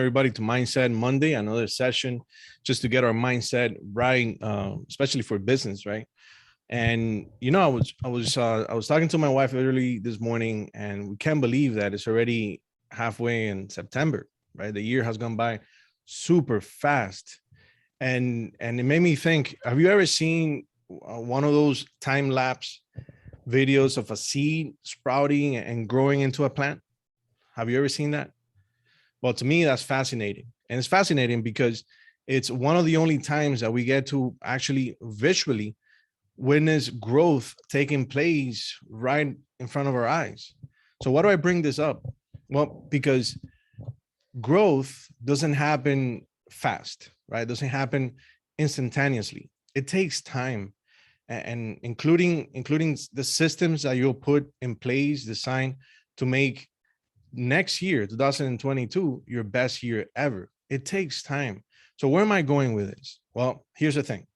Everybody to Mindset Monday, another session just to get our mindset right, especially for business, right? And I was talking to my wife early this morning, and we can't believe that it's already halfway in September, right? The year has gone by super fast, and it made me think: have you ever seen one of those time lapse videos of a seed sprouting and growing into a plant? Have you ever seen that? Well, to me, that's fascinating. And it's fascinating because it's one of the only times that we get to actually visually witness growth taking place right in front of our eyes. So why do I bring this up? Well, because growth doesn't happen fast, right? It doesn't happen instantaneously. It takes time, and including the systems that you'll put in place, designed to make next year, 2022, your best year ever. It takes time. So where am I going with this? Well, here's the thing.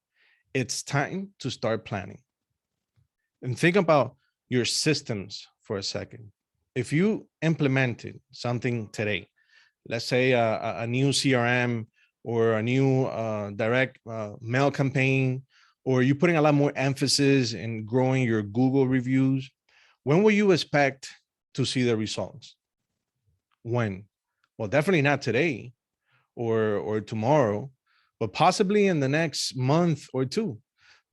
It's time to start planning. And think about your systems for a second. If you implemented something today, let's say a new CRM or a new direct mail campaign, or you're putting a lot more emphasis in growing your Google reviews, when will you expect to see the results? When? Well, definitely not today or tomorrow, but possibly in the next month or two.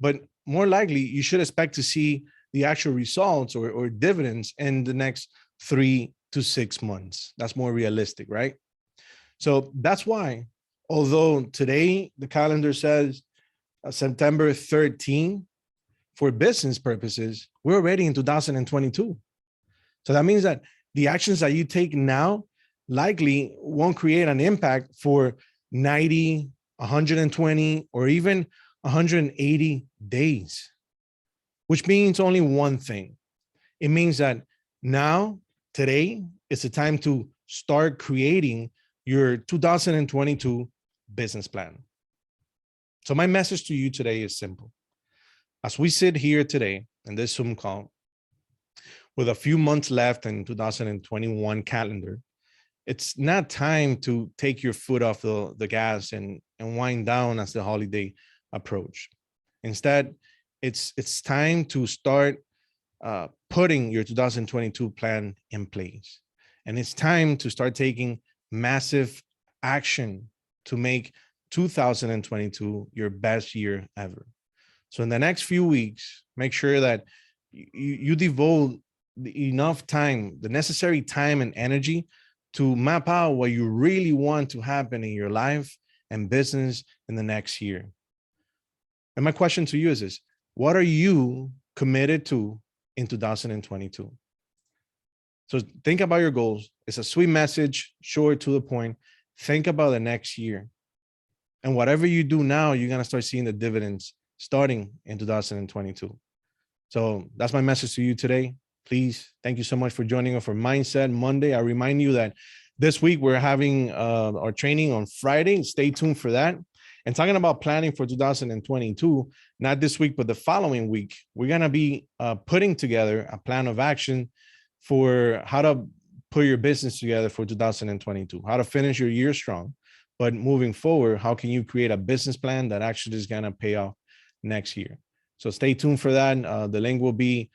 But more likely, you should expect to see the actual results or dividends in the next 3 to 6 months. That's more realistic, right? So that's why, although today the calendar says September 13, for business purposes, we're already in 2022. So that means that the actions that you take now likely won't create an impact for 90, 120, or even 180 days, which means only one thing. It means that now, today, is the time to start creating your 2022 business plan. So my message to you today is simple. As we sit here today in this Zoom call, with a few months left in 2021 calendar, it's not time to take your foot off the gas and wind down as the holiday approach. Instead, it's time to start putting your 2022 plan in place. And it's time to start taking massive action to make 2022 your best year ever. So in the next few weeks, make sure that you devote enough time, the necessary time and energy to map out what you really want to happen in your life and business in the next year. And my question to you is this: what are you committed to in 2022? So think about your goals. It's a sweet message, short, to the point. Think about the next year. And whatever you do now, you're going to start seeing the dividends starting in 2022. So that's my message to you today. Please, thank you so much for joining us for Mindset Monday. I remind you that this week we're having our training on Friday. Stay tuned for that. And talking about planning for 2022, not this week, but the following week, we're going to be putting together a plan of action for how to put your business together for 2022, how to finish your year strong. But moving forward, how can you create a business plan that actually is going to pay off next year? So stay tuned for that. The link will be,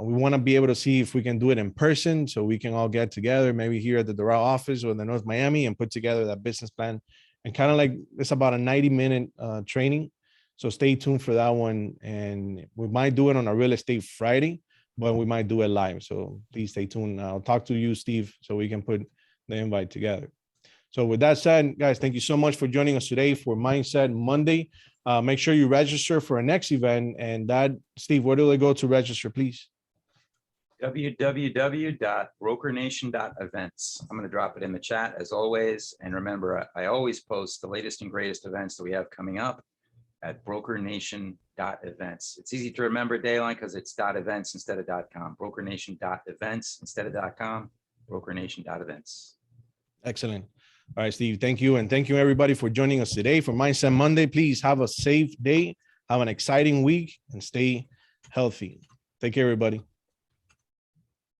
we want to be able to see if we can do it in person, so we can all get together, maybe here at the Doral office or in the North Miami, and put together that business plan. And kind of like, it's about a 90-minute training. So stay tuned for that one. And we might do it on a real estate Friday, but we might do it live. So please stay tuned. I'll talk to you, Steve, so we can put the invite together. So with that said, guys, thank you so much for joining us today for Mindset Monday. Make sure you register for our next event. And that, Steve, where do they go to register, please? www.brokernation.events. I'm going to drop it in the chat as always. And remember, I always post the latest and greatest events that we have coming up at brokernation.events. It's easy to remember, Dayline, because it's .events instead of .com. brokernation.events instead of .com. brokernation.events. Excellent. All right, Steve, thank you. And thank you, everybody, for joining us today for Mindset Monday. Please have a safe day, have an exciting week, and stay healthy. Take care, everybody.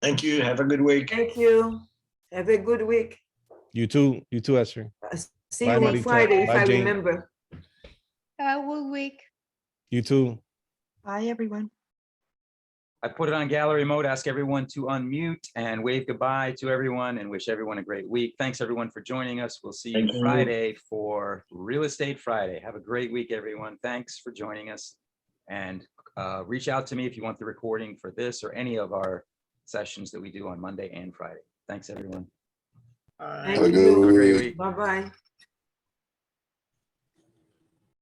Thank you. Have a good week. Thank you. Have a good week. You too, Esther. See Bye, you on Marita. Friday if Bye, I Jane. remember. Have a good week. You too. Bye, everyone. I put it on gallery mode, ask everyone to unmute and wave goodbye to everyone and wish everyone a great week. Thanks everyone for joining us. We'll see you Thank you. Friday for Real Estate Friday. Have a great week, everyone. Thanks for joining us. And reach out to me if you want the recording for this or any of our sessions that we do on Monday and Friday. Thanks, everyone. Thank Have a you. good Have a great week. week. Bye-bye.